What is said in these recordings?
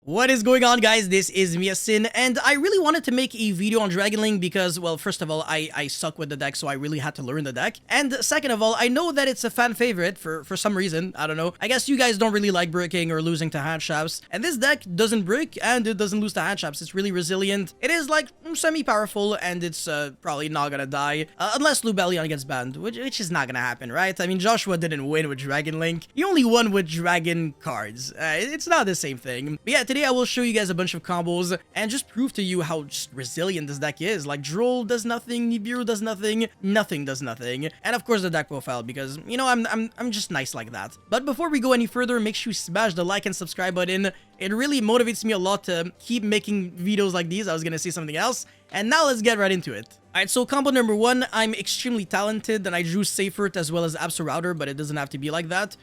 What is going on, guys? This is Miasin, and I really wanted to make a video on Dragonlink because, well, first of all, I suck with the deck, so I really had to learn the deck. And second of all, I know that it's a fan favorite for some reason. I don't know. I guess you guys don't really like bricking or losing to handshaps. And this deck doesn't brick and it doesn't lose to handshaps. It's really resilient. It is like semi-powerful and it's probably not gonna die unless Lubellion gets banned, which is not gonna happen, right? I mean, Joshua didn't win with Dragonlink. He only won with Dragon cards. It's not the same thing. But yeah, today I will show you guys a bunch of combos and just prove to you how just resilient this deck is. Like, Droll does nothing, Nibiru does nothing, nothing does nothing. And of course the deck profile, because, you know, I'm just nice like that. But before we go any further, make sure you smash the like and subscribe button. It really motivates me a lot to keep making videos like these. I was gonna say something else. And now let's get right into it. Alright, so combo number one, I'm extremely talented and I drew Seyfert as well as Absol but it doesn't have to be like that.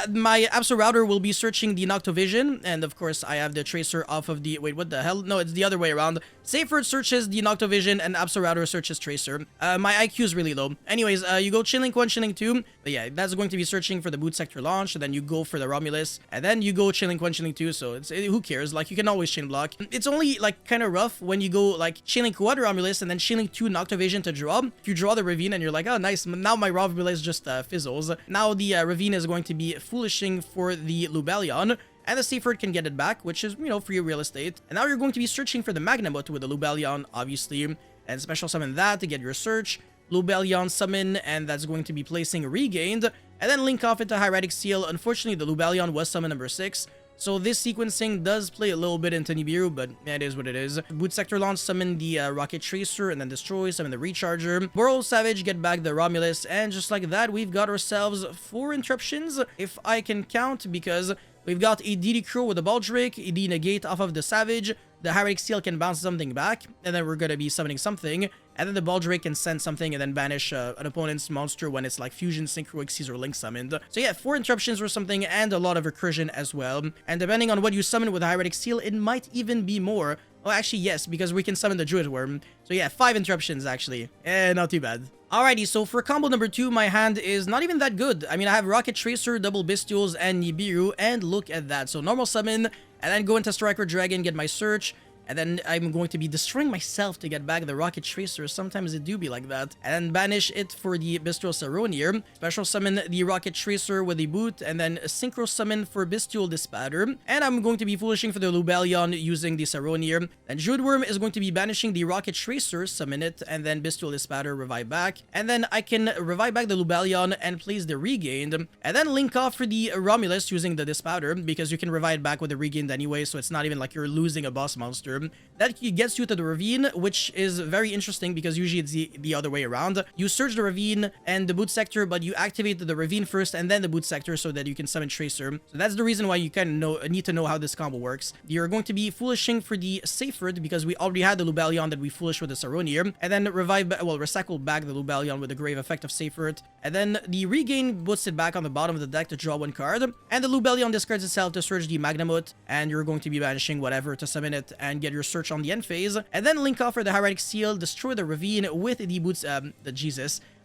My Absol will be searching the Noctovision, and of course I have the Tracer off of the... Wait, what the hell? No, it's the other way around. Seyfert searches the Noctovision and Absol searches Tracer. My IQ is really low. Anyways, you go Chainlink 1, Chainlink 2. But yeah, that's going to be searching for the boot sector launch, and then you go for the Romulus, and then you go Chainlink 1, Chainlink 2, so who cares? Like, you can always chain block. It's only, like, kind of rough when you go, like, Chainlink 1 Romulus, and then Chainlink 2 Noctovision to draw. If you draw the Ravine, and you're like, oh, nice, now my Romulus just fizzles. Now the Ravine is going to be foolishing for the Lubellion, and the Seyfert can get it back, which is, you know, free real estate. And now you're going to be searching for the Magnamut with the Lubellion, obviously, and special summon that to get your search. Lubellion summon, and that's going to be placing Regained, and then link off into Hieratic Seal. Unfortunately, the Lubellion was summon number 6. So this sequencing does play a little bit into Nibiru, but it is what it is. Boot Sector Launch, summon the Rocket Tracer, and then destroy, summon the Recharger. Burrow Savage, get back the Romulus, and just like that, we've got ourselves 4 interruptions, if I can count, because we've got a DD Crow with a Baldric, a D Negate off of the Savage, the Hieratic Seal can bounce something back, and then we're gonna be summoning something, and then the Baldric can send something and then banish an opponent's monster when it's like Fusion, Synchro, Xyz, or Link summoned. So yeah, 4 interruptions or something, and a lot of recursion as well. And depending on what you summon with the Hieratic Seal, it might even be more. Oh, actually, yes, because we can summon the Druid Worm. So yeah, 5 interruptions, actually. Not too bad. Alrighty, so for combo number 2, my hand is not even that good. I mean, I have Rocket Tracer, double Bestials, and Nibiru, and look at that. So normal summon, and then go into Striker Dragon, get my search, and then I'm going to be destroying myself to get back the Rocket Tracer. Sometimes it do be like that. And then banish it for the Bestial Saronier. Special summon the Rocket Tracer with the boot, and then a Synchro summon for Bestial Dispatter. And I'm going to be foolishing for the Lubellion using the Saronier. And Druid Worm is going to be banishing the Rocket Tracer, summon it, and then Bestial Dispatter, revive back. And then I can revive back the Lubellion and place the Regained. And then link off for the Romulus using the Dispatter, because you can revive back with the Regained anyway, so it's not even like you're losing a boss monster. That gets you to the Ravine, which is very interesting because usually it's the other way around. You search the Ravine and the boot sector, but you activate the Ravine first and then the boot sector so that you can summon Tracer. So that's the reason why you kind of need to know how this combo works. You're going to be foolishing for the Seyfert because we already had the Lubellion that we foolish with the Saronier, and then recycle back the Lubellion with the Grave Effect of Seyfert, and then the Regain puts it back on the bottom of the deck to draw 1 card, and the Lubellion discards itself to search the Magnamut, and you're going to be banishing whatever to summon it and get your search on the end phase, and then link off for the Hieratic Seal, destroy the Ravine with the boots,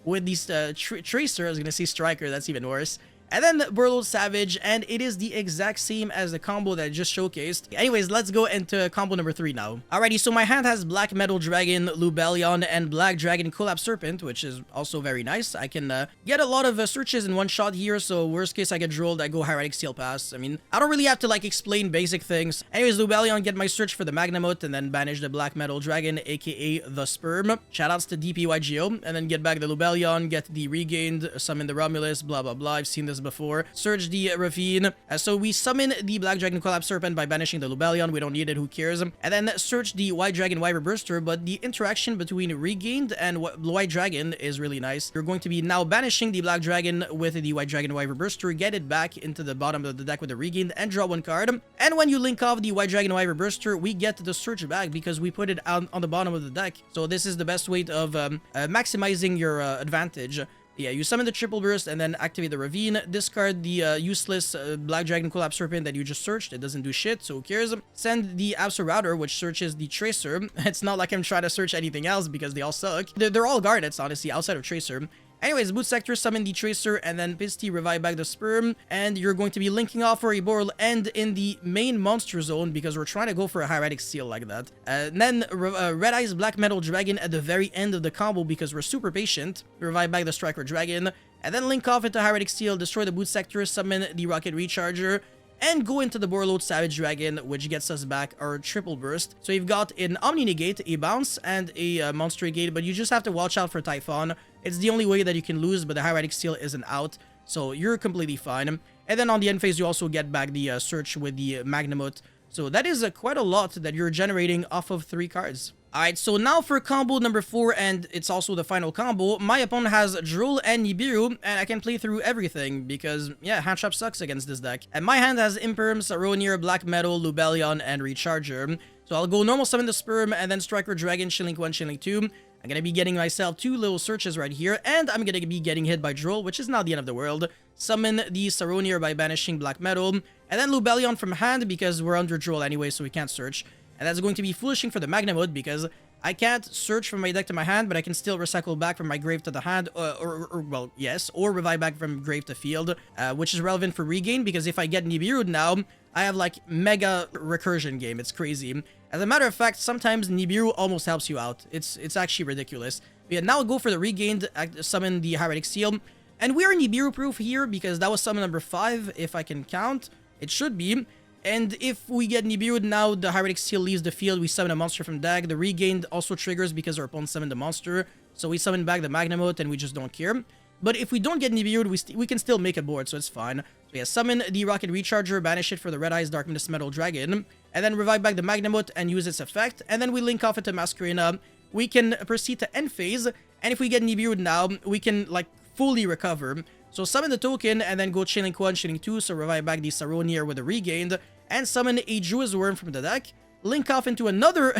with these Tracer. I was gonna say Striker, that's even worse. And then Burrow Savage, and it is the exact same as the combo that I just showcased. Anyways, let's go into combo number 3 now. Alrighty, so my hand has Black Metal Dragon, Lubellion, and Black Dragon Collapse Serpent, which is also very nice. I can get a lot of searches in one shot here, so worst case I get drolled, I go Hieratic Seal pass. I mean, I don't really have to like explain basic things. Anyways, Lubellion, get my search for the Magnamut, and then banish the Black Metal Dragon, aka the Sperm. Shoutouts to DPYGO, and then get back the Lubellion, get the Regained, summon the Romulus, blah blah blah. I've seen this before. Surge the Ravine. So we summon the Black Dragon Collapse Serpent by banishing the Lubellion. We don't need it, who cares? And then search the White Dragon Wyver Burster, but the interaction between Regained and White Dragon is really nice. You're going to be now banishing the Black Dragon with the White Dragon Wyver Burster, get it back into the bottom of the deck with the Regained, and draw 1 card. And when you link off the White Dragon Wyver Burster, we get the search back because we put it on the bottom of the deck. So this is the best way of maximizing your advantage. Yeah, you summon the Triple Burst and then activate the Ravine, discard the useless Black Dragon Collapse Serpent that you just searched. It doesn't do shit, so who cares? Send the Absol which searches the Tracer. It's not like I'm trying to search anything else because they all suck. They're all Garnets, honestly, outside of Tracer. Anyways, Boot Sector, summon the Tracer, and then Pisty, revive back the Sperm, and you're going to be linking off for a Boral End in the main monster zone because we're trying to go for a Hieratic Seal like that. And then Red Eyes Black Metal Dragon at the very end of the combo because we're super patient. Revive back the Striker Dragon, and then link off into Hieratic Seal, destroy the Boot Sector, summon the Rocket Recharger, and go into the Borload Savage Dragon, which gets us back our triple burst. So you've got an Omni Negate, a Bounce, and a Monster Negate, but you just have to watch out for Typhon. It's the only way that you can lose, but the Hieratic Seal isn't out, so you're completely fine. And then on the end phase, you also get back the Search with the Magnamut. So that is quite a lot that you're generating off of 3 cards. Alright, so now for combo number 4, and it's also the final combo, my opponent has Droll and Nibiru, and I can play through everything, because, yeah, hand trap sucks against this deck. And my hand has Imperm, Saronir, Black Metal, Lubellion, and Recharger. So I'll go normal summon the Sperm, and then Striker Dragon, Chilling 1, Chilling 2. I'm gonna be getting myself 2 little searches right here, and I'm gonna be getting hit by Droll, which is not the end of the world. Summon the Saronir by banishing Black Metal, and then Lubellion from hand, because we're under Droll anyway, so we can't search. And that's going to be foolishing for the Magnamut because I can't search from my deck to my hand, but I can still recycle back from my grave to the hand, well, yes, or revive back from grave to field, which is relevant for regain because if I get Nibiru now, I have like mega recursion game. It's crazy. As a matter of fact, sometimes Nibiru almost helps you out. It's actually ridiculous. But yeah, now I'll go for the regained, summon the Hieratic Seal, and we're Nibiru proof here because that was summon number 5, if I can count. It should be. And if we get Nibiru now, the Hieratic Seal leaves the field, we summon a monster from deck. The regained also triggers because our opponent summoned the monster. So we summon back the Magnamut and we just don't care. But if we don't get Nibiru, we can still make a board, so it's fine. So yeah, summon the Rocket Recharger, banish it for the Red Eyes Darkness Metal Dragon, and then revive back the Magnamut and use its effect. And then we link off into Masquerena. We can proceed to end phase, and if we get Nibiru now, we can like fully recover. So summon the token and then go Chilling 1, Chilling 2, so revive back the Saronir with the regained, and summon a Druid's Worm from the deck, link off into another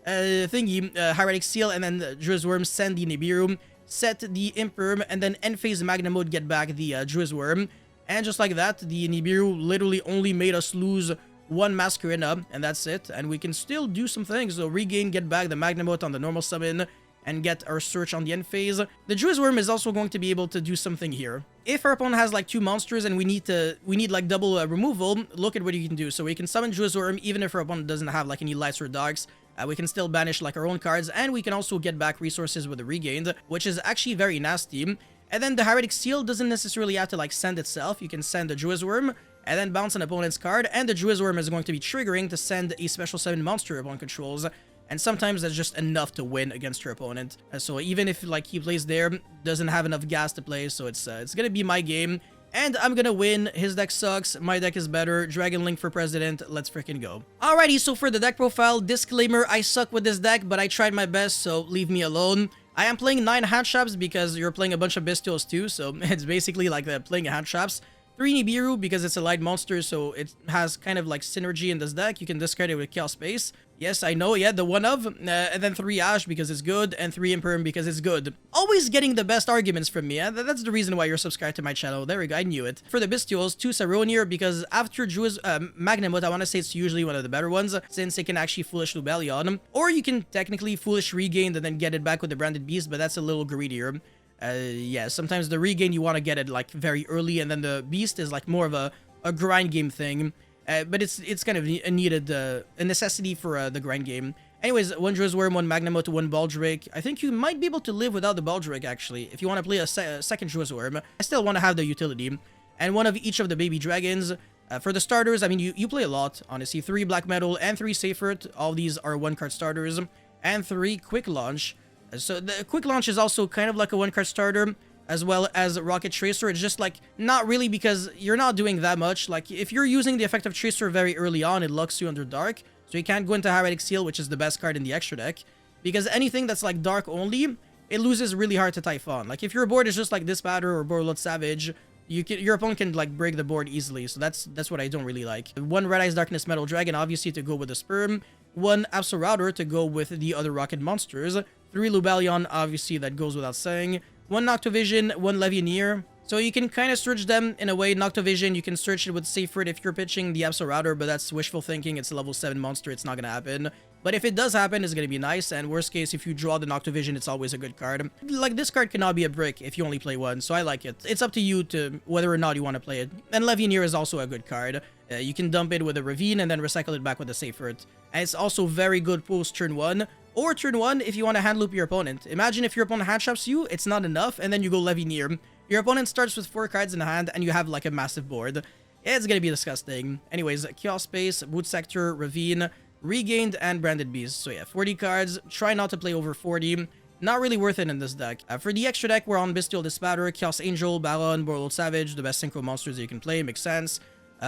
thingy, Hieratic Seal, and then Druid's Worm, send the Nibiru, set the Imperm, and then end phase Magnamut, get back the Druid's Worm, and just like that, the Nibiru literally only made us lose 1 Masquerena, and that's it, and we can still do some things, so regain, get back the Magnamut on the normal summon, and get our search on the end phase. The Druid's Worm is also going to be able to do something here. If our opponent has like 2 monsters and we need like double removal, look at what you can do. So we can summon Druid's Worm even if our opponent doesn't have like any lights or darks. We can still banish like our own cards, and we can also get back resources with the regained, which is actually very nasty. And then the Hieratic Seal doesn't necessarily have to like send itself. You can send the Druid's Worm and then bounce an opponent's card, and the Druid's Worm is going to be triggering to send a special summon monster opponent controls. And sometimes that's just enough to win against your opponent. So even if like he plays there, doesn't have enough gas to play, so it's gonna be my game. And I'm gonna win. His deck sucks, my deck is better. Dragonlink for president, let's freaking go. Alrighty, so for the deck profile, disclaimer, I suck with this deck, but I tried my best, so leave me alone. I am playing 9 hand traps because you're playing a bunch of Bestials too, so it's basically like playing hand traps. 3 Nibiru because it's a light monster, so it has kind of like synergy in this deck. You can discard it with Chaos Space. Yes, I know, yeah, the one of. And then 3 Ash because it's good, and 3 Imperm because it's good. Always getting the best arguments from me. That's the reason why you're subscribed to my channel. There we go, I knew it. For the Bestials, 2 Saronir because after Druid's Magnamut, I want to say it's usually one of the better ones since it can actually Foolish Lubellion. Or you can technically Foolish Regain and then get it back with the Branded Beast, but that's a little greedier. Yeah, sometimes the regain you want to get it like very early, and then the beast is like more of a grind game thing. But it's kind of a needed, a necessity for the grind game. Anyways, 1 Druid's Worm, 1 Magnamut, 1 Baldric. I think you might be able to live without the Baldric actually, if you want to play a second Druid's Worm. I still want to have the utility. And 1 of each of the baby dragons. For the starters, I mean, you play a lot, honestly. 3 Black Metal and 3 Seyfert. All these are 1-card starters. And 3 Quick Launch. So the Quick Launch is also kind of like a 1-card starter, as well as Rocket Tracer. It's just like, not really, because you're not doing that much. Like, if you're using the effect of Tracer very early on, it locks you under Dark. So you can't go into Hieratic Seal, which is the best card in the extra deck. Because anything that's like Dark only, it loses really hard to Typhon. Like, if your board is just like this Batter or Borload Savage, your opponent can like break the board easily. So that's what I don't really like. 1 Red Eyes Darkness Metal Dragon, obviously, to go with the Sperm. 1 Absol to go with the other Rocket monsters. 3 Lubellion, obviously, that goes without saying. 1 Noctovision, 1 Levianeer. So you can kind of search them in a way. Noctovision, you can search it with Seyfert if you're pitching the Absol, but that's wishful thinking. It's a level 7 monster. It's not going to happen. But if it does happen, it's gonna be nice, and worst case, if you draw the Noctovision, it's always a good card. Like, this card cannot be a brick if you only play one, so I like it. It's up to you to whether or not you want to play it. And Levineer is also a good card. You can dump it with a Ravine and then recycle it back with a Seifert. And it's also very good post turn 1, or turn 1 if you want to hand loop your opponent. Imagine if your opponent hand traps you, it's not enough, and then you go Levineer. Your opponent starts with 4 cards in the hand, and you have like a massive board. It's gonna be disgusting. Anyways, Chaos Space, Boot Sector, Ravine, Regained, and Branded Beast. So yeah, 40 cards. Try not to play over 40. Not really worth it in this deck. For the extra deck, we're on Bestial Dispatter, Chaos Angel, Baron, Borderlord Savage, the best synchro monsters that you can play. Makes sense.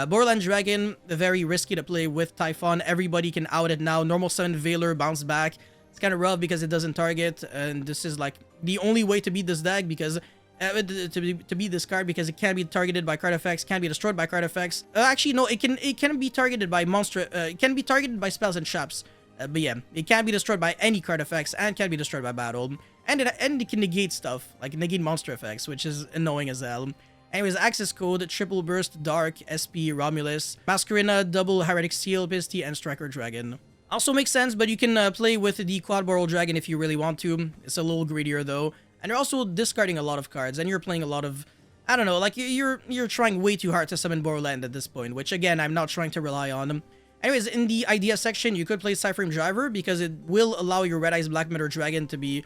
Borderland Dragon, very risky to play with Typhon. Everybody can out it now. Normal Summon Veiler, bounce back. It's kind of rough because it doesn't target, and this is like the only way to beat this deck because to beat this card, because it can be targeted by card effects, can be destroyed by card effects. Actually, no, it can be targeted by monster. It can be targeted by spells and traps. But yeah, it can be destroyed by any card effects and can be destroyed by battle. And it can negate stuff, like negate monster effects, which is annoying as hell. Anyways, access code, Triple Burst, Dark, SP, Romulus, Masquerina, Double Heretic Seal, Pisty, and Striker Dragon. Also makes sense, but you can play with the Quad Barrel Dragon if you really want to. It's a little greedier though. And you're also discarding a lot of cards, and you're playing a lot of, I don't know, like you're trying way too hard to summon Borderland at this point, which again, I'm not trying to rely on. Anyways, in the idea section, you could play Cyframe Driver because it will allow your Red Eyes Black Metal Dragon to be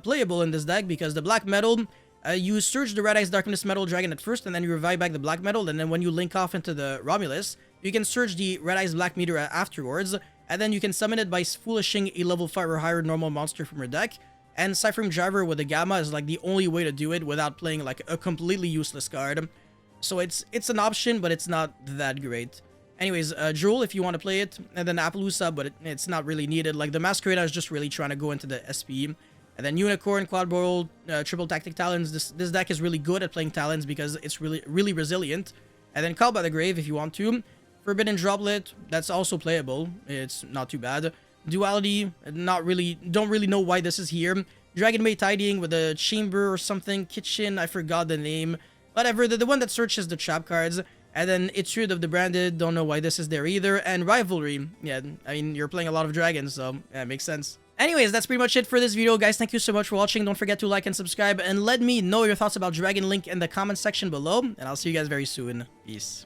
playable in this deck, because the Black Metal, you search the Red Eyes Darkness Metal Dragon at first, and then you revive back the Black Metal, and then when you link off into the Romulus, you can search the Red Eyes Black Meteor afterwards, and then you can summon it by Foolishing a level 5 or higher normal monster from your deck. And Cyframe Driver with the Gamma is like the only way to do it without playing like a completely useless card. So it's an option, but it's not that great. Anyways, Jewel if you want to play it, and then Appaloosa, but it's not really needed. Like the Masquerade is just really trying to go into the SP. And then Unicorn, Quad Barrel, Triple Tactic Talons. This deck is really good at playing Talons because it's really resilient. And then Call by the Grave if you want to. Forbidden Droplet, that's also playable. It's not too bad. Duality, don't really know why this is here. Dragon Maid Tidying with a Chamber or something. Kitchen, I forgot the name. Whatever, the one that searches the trap cards. And then Itude of the Branded, don't know why this is there either. And Rivalry, yeah, I mean, you're playing a lot of dragons, so yeah, it makes sense. Anyways, that's pretty much it for this video, guys. Thank you so much for watching. Don't forget to like and subscribe, and let me know your thoughts about Dragonlink in the comment section below. And I'll see you guys very soon. Peace.